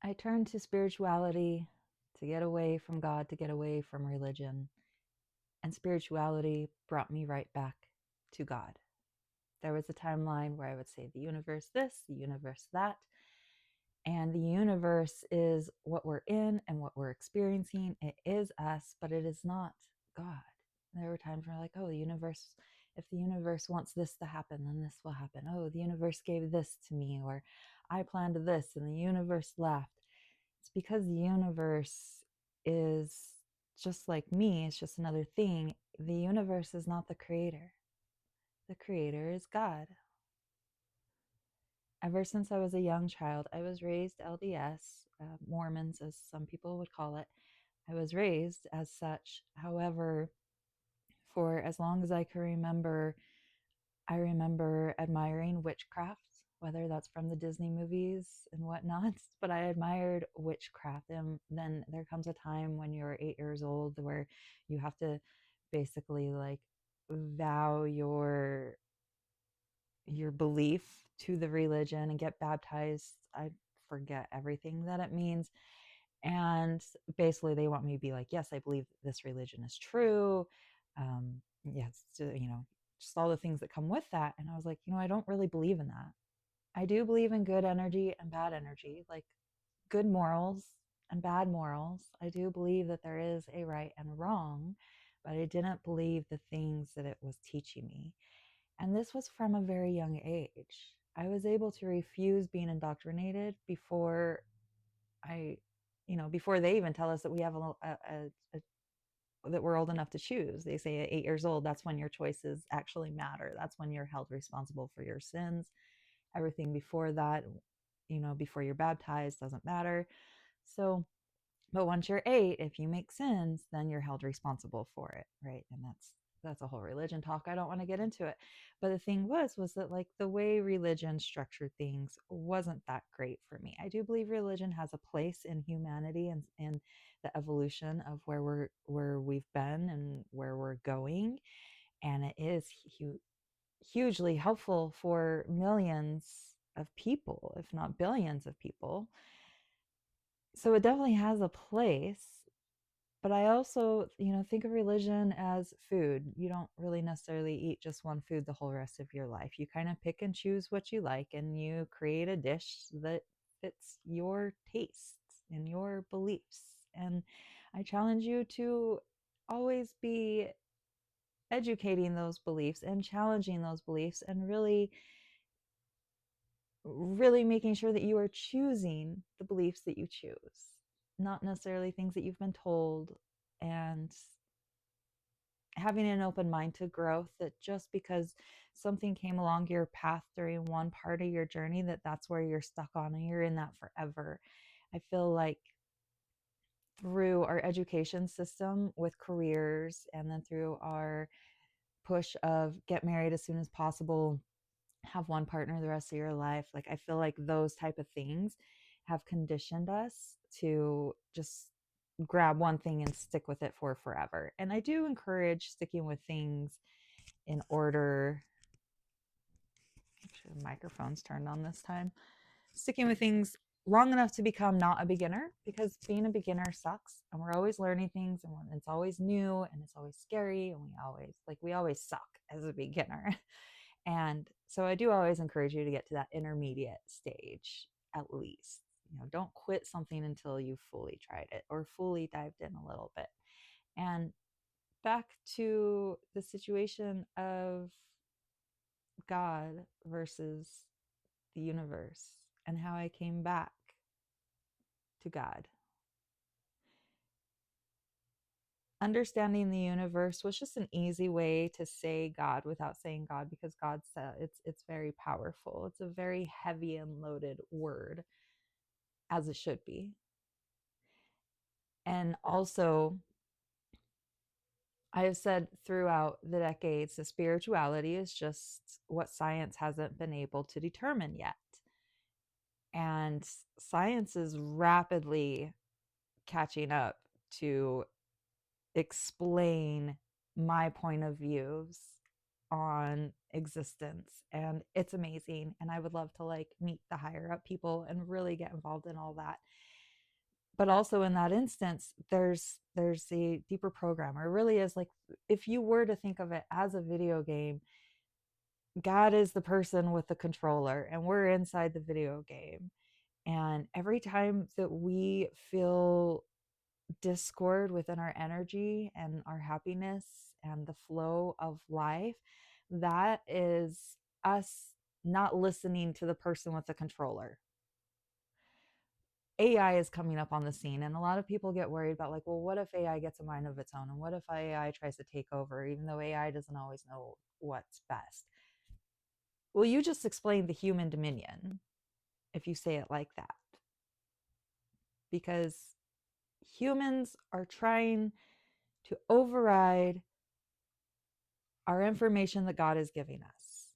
I turned to spirituality to get away from God, to get away from religion. And spirituality brought me right back to God. There was a timeline where I would say the universe this, the universe that. And the universe is what we're in and what we're experiencing. It is us, but it is not God. There were times where like, oh, the universe, if the universe wants this to happen, then this will happen. Oh, the universe gave this to me, or I planned this and the universe left. It's because the universe is just like me, it's just another thing. The universe is not the creator. The creator is God. Ever since I was a young child, I was raised LDS, Mormons, as some people would call it. I was raised as such. However, for as long as I can remember, I remember admiring witchcraft, whether that's from the Disney movies and whatnot, but I admired witchcraft. And then there comes a time when you're 8 years old where you have to basically like vow your belief to the religion and get baptized. I forget everything that it means. And basically, they want me to be like, yes, I believe this religion is true. Yes, just all the things that come with that. And I was like, I don't really believe in that. I do believe in good energy and bad energy, like good morals and bad morals. I do believe that there is a right and wrong, but I didn't believe the things that it was teaching me. And this was from a very young age. I was able to refuse being indoctrinated I, before they even tell us that we have that we're old enough to choose. They say at 8 years old, that's when your choices actually matter. That's when you're held responsible for your sins. Everything before that, before you're baptized, doesn't matter. So, but once you're 8, if you make sins, then you're held responsible for it, right? And that's a whole religion talk. I don't want to get into it. But the thing was that like the way religion structured things wasn't that great for me. I do believe religion has a place in humanity and the evolution of where we've been and where we're going. And it is hugely helpful for millions of people, if not billions of people. So it definitely has a place, but I also, think of religion as food. You don't really necessarily eat just one food the whole rest of your life. You kind of pick and choose what you like and you create a dish that fits your tastes and your beliefs. And I challenge you to always be educating those beliefs and challenging those beliefs and really really making sure that you are choosing the beliefs that you choose, not necessarily things that you've been told, and having an open mind to growth, that just because something came along your path during one part of your journey, that's where you're stuck on and you're in that forever. I feel like through our education system with careers and then through our push of get married as soon as possible, have one partner the rest of your life, like I feel like those type of things have conditioned us to just grab one thing and stick with it for forever. And I do encourage sticking with things in order. Actually, the microphone's turned on this time. Sticking with things long enough to become not a beginner, because being a beginner sucks and we're always learning things and it's always new and it's always scary and we always suck as a beginner. And so I do always encourage you to get to that intermediate stage at least. Don't quit something until you've fully tried it or fully dived in a little bit. And back to the situation of God versus the universe and how I came back to God. Understanding the universe was just an easy way to say God without saying God, because God's it's very powerful. It's a very heavy and loaded word, as it should be. And also, I have said throughout the decades that spirituality is just what science hasn't been able to determine yet. And science is rapidly catching up to explain my point of views on existence, and it's amazing. And I would love to like meet the higher up people and really get involved in all that. But also in that instance, there's a deeper program, or it really is like, if you were to think of it as a video game, God is the person with the controller and we're inside the video game. And every time that we feel discord within our energy and our happiness and the flow of life, that is us not listening to the person with the controller. AI is coming up on the scene, and a lot of people get worried about, like, well, what if AI gets a mind of its own, and what if AI tries to take over, even though AI doesn't always know what's best. Well, you just explained the human dominion if you say it like that, because humans are trying to override our information that God is giving us.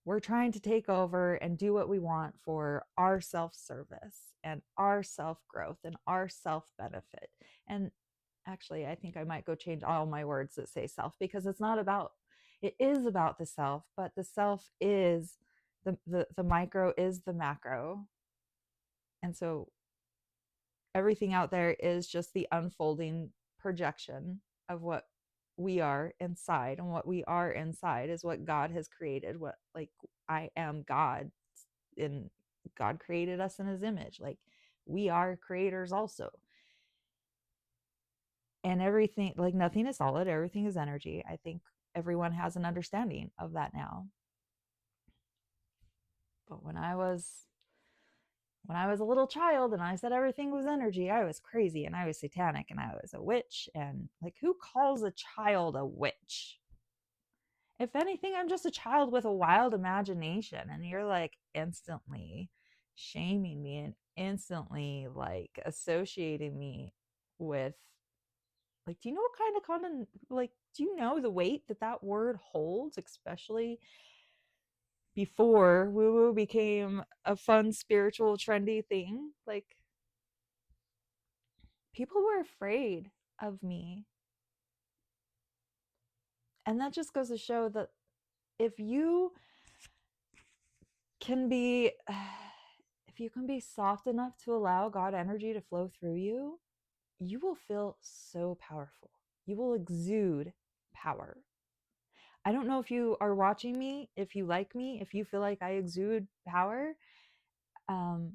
We're trying to take over and do what we want for our self-service and our self-growth and our self-benefit. And actually, I think I might go change all my words that say self, because it's not about, it is about the self, but the self is the micro is the macro. And so everything out there is just the unfolding projection of what we are inside, and what we are inside is what God has created. What, like, I am God, and God created us in his image. Like, we are creators also. And everything, like, nothing is solid, everything is energy. I think everyone has an understanding of that now. But when I was a little child and I said everything was energy, I was crazy and I was satanic and I was a witch. And, like, who calls a child a witch? If anything, I'm just a child with a wild imagination. And you're, like, instantly shaming me and instantly, like, associating me with, like, do you know what kind of content, like, do you know the weight that that word holds, especially before woo woo became a fun, spiritual, trendy thing? Like, people were afraid of me. And that just goes to show that if you can be if you can be soft enough to allow God energy to flow through you, you will feel so powerful. You will exude power. I don't know if you are watching me, if you like me, if you feel like I exude power. um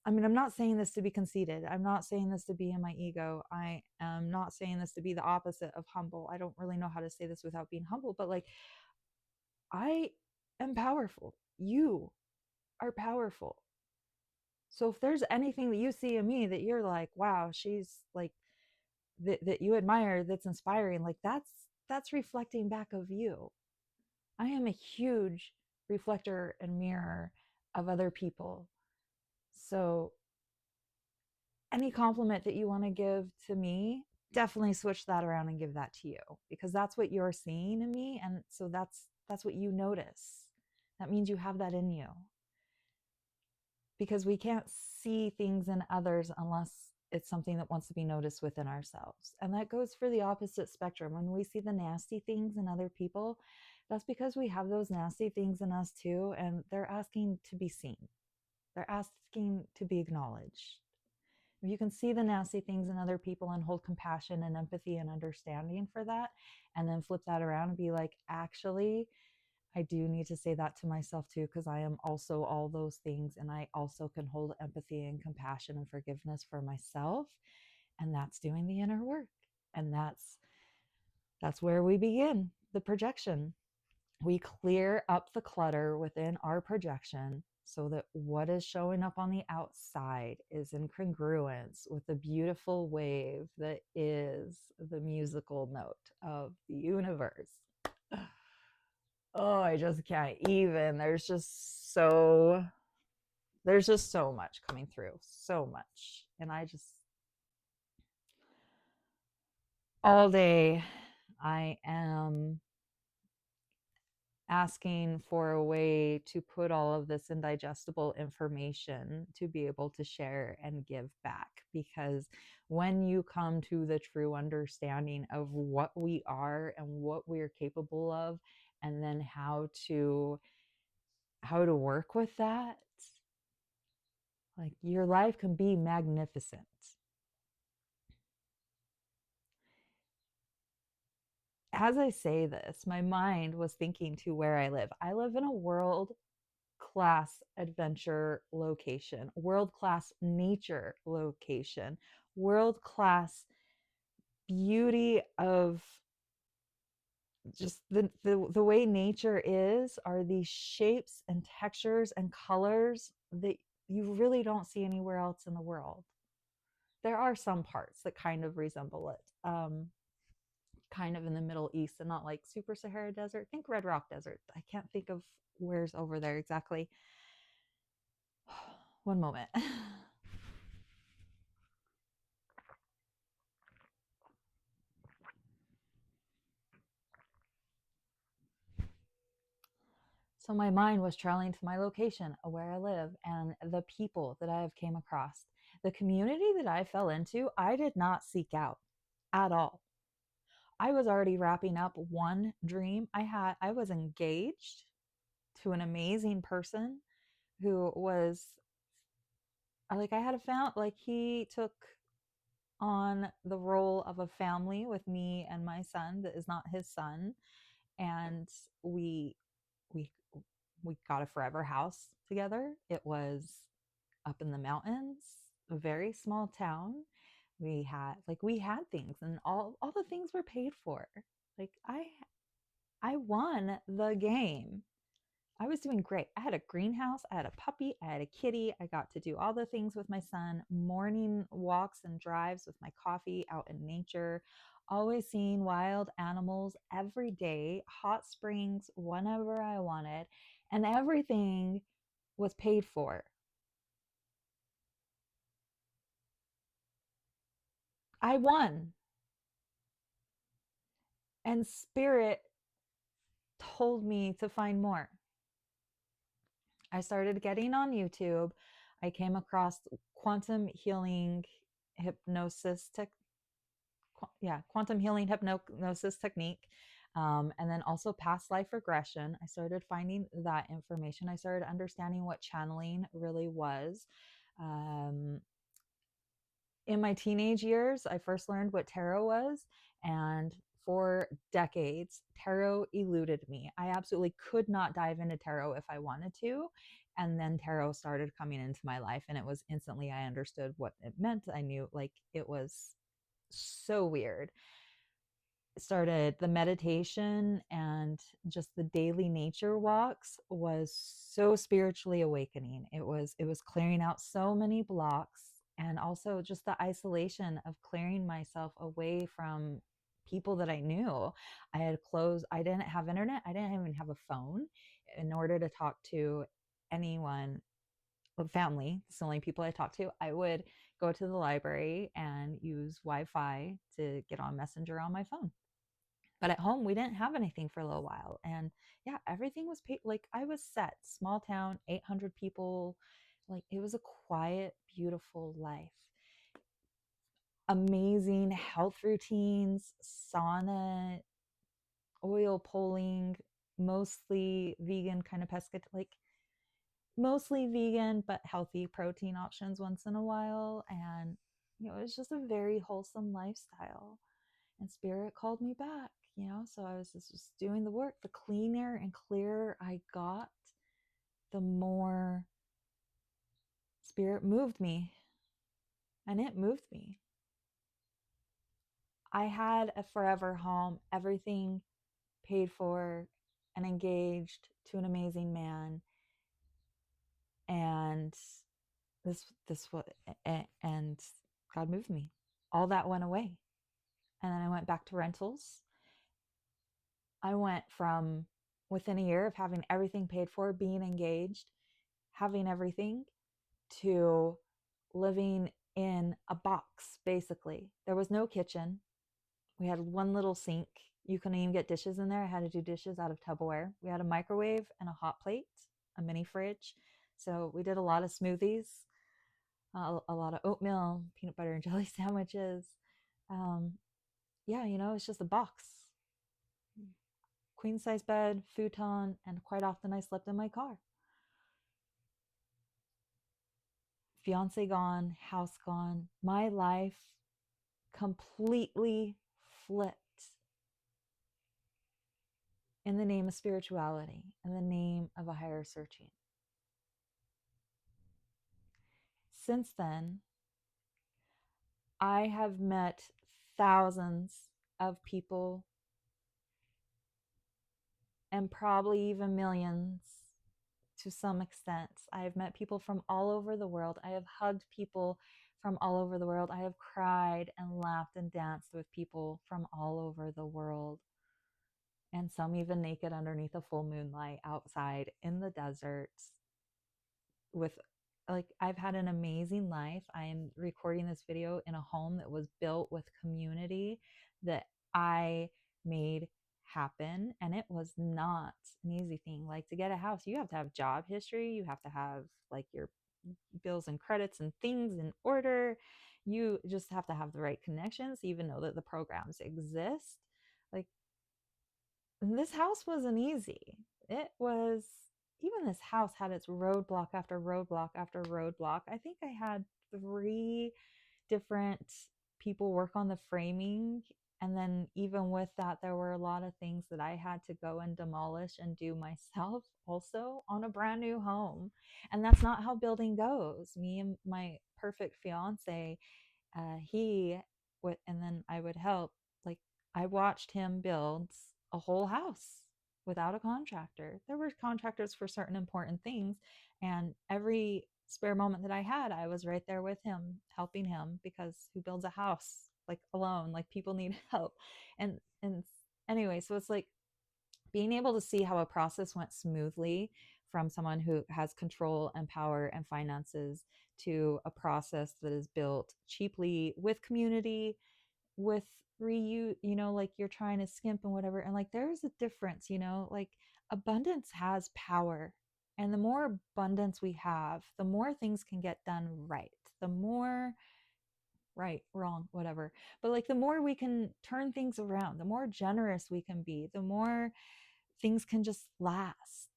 I mean, I'm not saying this to be conceited. I'm not saying this to be in my ego. I am not saying this to be the opposite of humble. I don't really know how to say this without being humble, but, like, I am powerful. You are powerful. So if there's anything that you see in me that you're like, wow, she's like, that you admire, that's inspiring, like, that's reflecting back of you. I am a huge reflector and mirror of other people. So any compliment that you want to give to me, definitely switch that around and give that to you, because that's what you're seeing in me. And so that's what you notice. That means you have that in you, because we can't see things in others unless it's something that wants to be noticed within ourselves. And that goes for the opposite spectrum. When we see the nasty things in other people, that's because we have those nasty things in us too, and they're asking to be seen. They're asking to be acknowledged. If you can see the nasty things in other people and hold compassion and empathy and understanding for that, and then flip that around and be like, actually, I do need to say that to myself too, because I am also all those things. And I also can hold empathy and compassion and forgiveness for myself. And that's doing the inner work. And that's where we begin the projection. We clear up the clutter within our projection so that what is showing up on the outside is in congruence with the beautiful wave that is the musical note of the universe. Oh, I just can't even. There's just so much coming through, so much. And I just, all day, I am asking for a way to put all of this indigestible information to be able to share and give back. Because when you come to the true understanding of what we are and what we're capable of, and then how to work with that, like, your life can be magnificent. as I say this, my mind was thinking to where I live. I live in a world class adventure location, world class nature location, world class beauty of just the way nature is, are these shapes and textures and colors that you really don't see anywhere else in the world. There are some parts that kind of resemble it, kind of in the Middle East, and not like super Sahara Desert. Think Red Rock Desert. I can't think of where's over there exactly. One moment. So my mind was traveling to my location, where I live, and the people that I have came across. The community that I fell into, I did not seek out at all. I was already wrapping up one dream I had. I was engaged to an amazing person who was like, I had found, like, he took on the role of a family with me and my son that is not his son, and we we we got a forever house together. It was up in the mountains, a very small town. We had things, and all the things were paid for. Like, I won the game. I was doing great. I had a greenhouse, I had a puppy, I had a kitty. I got to do all the things with my son, morning walks and drives with my coffee out in nature, always seeing wild animals every day, hot springs whenever I wanted, and everything was paid for. I won. And spirit told me to find more. I started getting on YouTube. I came across quantum healing hypnosis tech, quantum healing hypnosis technique, and then also past life regression. I started finding that information. I started understanding what channeling really was. Um, in my teenage years, I first learned what tarot was, and for decades, tarot eluded me. I absolutely could not dive into tarot if I wanted to. And then tarot started coming into my life, and it was instantly I understood what it meant. I knew, like, it was so weird. Started the meditation, and just the daily nature walks was so spiritually awakening. It was clearing out so many blocks, and also just the isolation of clearing myself away from people that I knew. I didn't have internet, I didn't even have a phone. In order to talk to anyone, family, it's the only people I talked to, I would go to the library and use Wi-Fi to get on Messenger on my phone. But at home, we didn't have anything for a little while. And yeah, everything was paid. Like, I was set, small town, 800 people. Like, it was a quiet, beautiful life. Amazing health routines, sauna, oil pulling, mostly vegan kind of pesca, like mostly vegan, but healthy protein options once in a while. And, it was just a very wholesome lifestyle. And spirit called me back, so I was just doing the work. The cleaner and clearer I got, the more spirit moved me, and it moved me. I had a forever home, everything paid for, and engaged to an amazing man. And this was, and God moved me. All that went away. And then I went back to rentals. I went from, within a year of having everything paid for, being engaged, having everything, to living in a box, basically. There was no kitchen. We had one little sink. You couldn't even get dishes in there. I had to do dishes out of Tupperware. We had a microwave and a hot plate, a mini fridge. So we did a lot of smoothies, a lot of oatmeal, peanut butter and jelly sandwiches. Um, yeah, it's just a box. Queen size bed, futon, and quite often I slept in my car. Fiance gone, house gone. My life completely flipped. in the name of spirituality, in the name of a higher searching. Since then, I have met thousands of people and probably even millions to some extent. I have met people from all over the world. I have hugged people from all over the world. I have cried and laughed and danced with people from all over the world. And some even naked underneath a full moonlight outside in the desert with, like, I've had an amazing life. I am recording this video in a home that was built with community that I made happen, and it was not an easy thing. Like, to get a house, you have to have job history, you have to have like your bills and credits and things in order, you just have to have the right connections, even know that the programs exist. Like, this house wasn't easy. It was, even this house had its roadblock after roadblock after roadblock. I think I had three different people work on the framing. And then, even with that, there were a lot of things that I had to go and demolish and do myself also on a brand new home. And that's not how building goes. Me and my perfect fiance, he would, and then I would help. Like, I watched him build a whole house without a contractor. There were contractors for certain important things, and every spare moment that I had, I was right there with him, helping him, because who builds a house like alone? Like, people need help. And anyway, so it's like being able to see how a process went smoothly from someone who has control and power and finances to a process that is built cheaply with community, with reuse, like you're trying to skimp and whatever. And like, there's a difference, like, abundance has power. And the more abundance we have, the more things can get done right. The more, right, wrong, whatever. But like, the more we can turn things around, the more generous we can be, the more things can just last,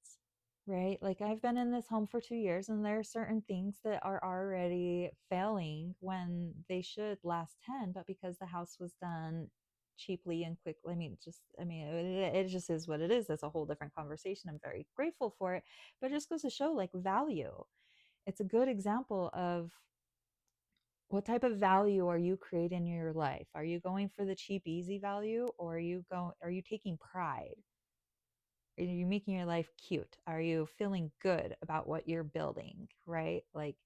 right? Like, I've been in this home for 2 years, and there are certain things that are already failing when they should last 10, but because the house was done cheaply and quickly, it just is what it is. That's a whole different conversation. I'm very grateful for it, but it just goes to show, like, value. It's a good example of what type of value are you creating in your life. Are you going for the cheap, easy value, or are you taking pride? Are you making your life cute? Are you feeling good about what you're building, right? Like,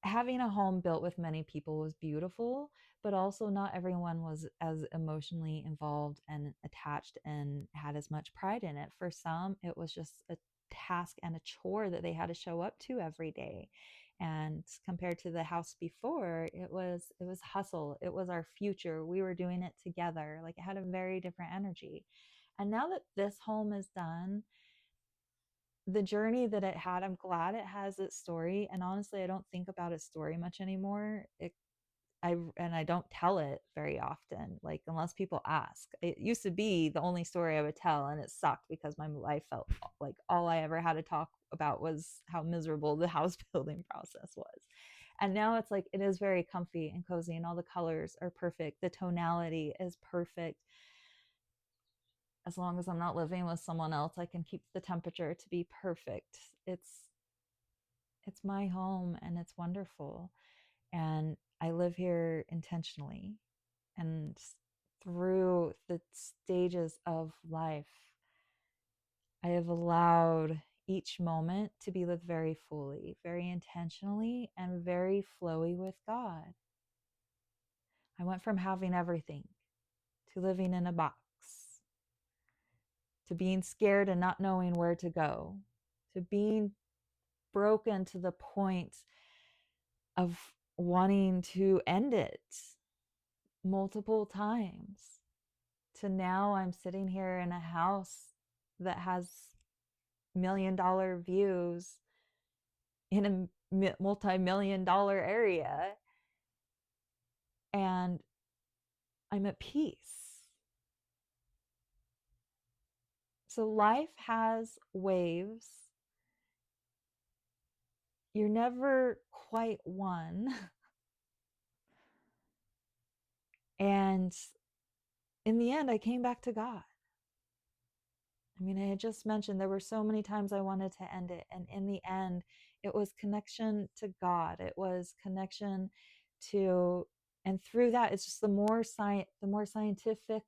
having a home built with many people was beautiful, but also not everyone was as emotionally involved and attached and had as much pride in it. For some, it was just a task and a chore that they had to show up to every day. And compared to the house before, it was hustle. It was our future. We were doing it together. Like, it had a very different energy. And now that this home is done, the journey that it had, I'm glad it has its story. And honestly, I don't think about its story much anymore. I don't tell it very often, like, unless people ask. It used to be the only story I would tell, and it sucked because my life felt like all I ever had to talk about was how miserable the house building process was. And now it's like, it is very comfy and cozy, and all the colors are perfect. The tonality is perfect. As long as I'm not living with someone else, I can keep the temperature to be perfect. It's my home, and it's wonderful. And I live here intentionally. And through the stages of life, I have allowed each moment to be lived very fully, very intentionally, and very flowy with God. I went from having everything to living in a box, to being scared and not knowing where to go, to being broken to the point of wanting to end it multiple times, to now I'm sitting here in a house that has $1 million views in a multi-million-dollar area, and I'm at peace. So life has waves. You're never quite one. And in the end, I came back to God. I mean, I had just mentioned there were so many times I wanted to end it. And in the end, it was connection to God. It was connection to, and through that, it's just the more scientific,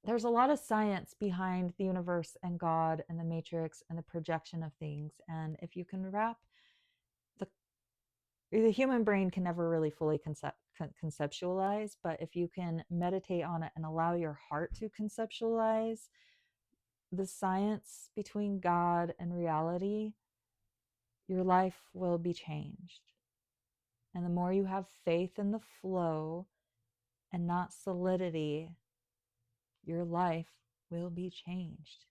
there's a lot of science behind the universe and God and the matrix and the projection of things. And if you can wrap the the human brain can never really fully conceptualize, but if you can meditate on it and allow your heart to conceptualize the science between God and reality, your life will be changed. And the more you have faith in the flow and not solidity, your life will be changed.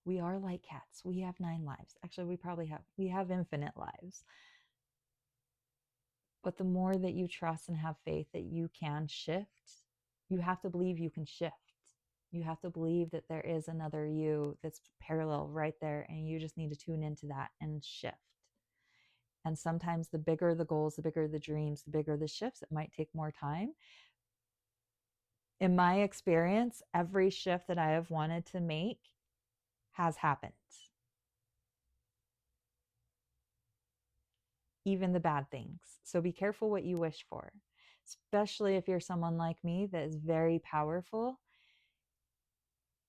We are like cats. We have 9 lives. Actually, we have infinite lives. But the more that you trust and have faith that you can shift, you have to believe you can shift. You have to believe that there is another you that's parallel right there, and you just need to tune into that and shift. And sometimes the bigger the goals, the bigger the dreams, the bigger the shifts, it might take more time. In my experience, every shift that I have wanted to make has happened. Even the bad things. So be careful what you wish for, especially if you're someone like me that is very powerful.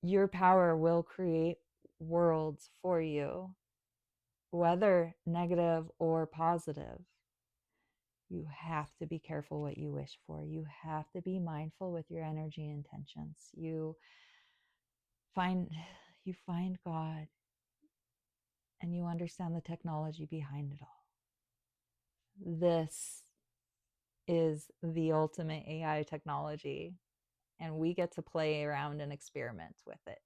Your power will create worlds for you, whether negative or positive. You have to be careful what you wish for. You have to be mindful with your energy intentions. Find you find God and you understand the technology behind it all. This is the ultimate AI technology, and we get to play around and experiment with it.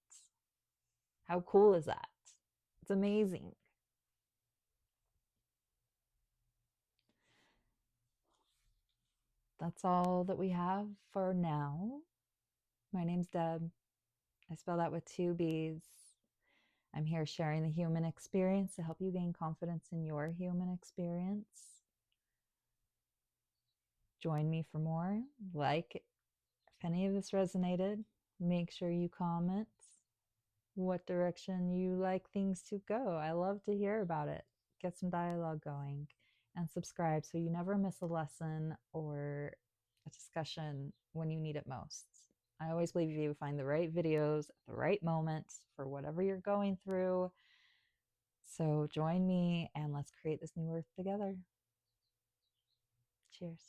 How cool is that? It's amazing. That's all that we have for now. My name's Deb. I spell that with 2 B's. I'm here sharing the human experience to help you gain confidence in your human experience. Join me for more. If any of this resonated, make sure you comment what direction you like things to go. I love to hear about it. Get some dialogue going, and subscribe so you never miss a lesson or a discussion when you need it most. I always believe you find the right videos at the right moment for whatever you're going through. So join me and let's create this new earth together. Cheers.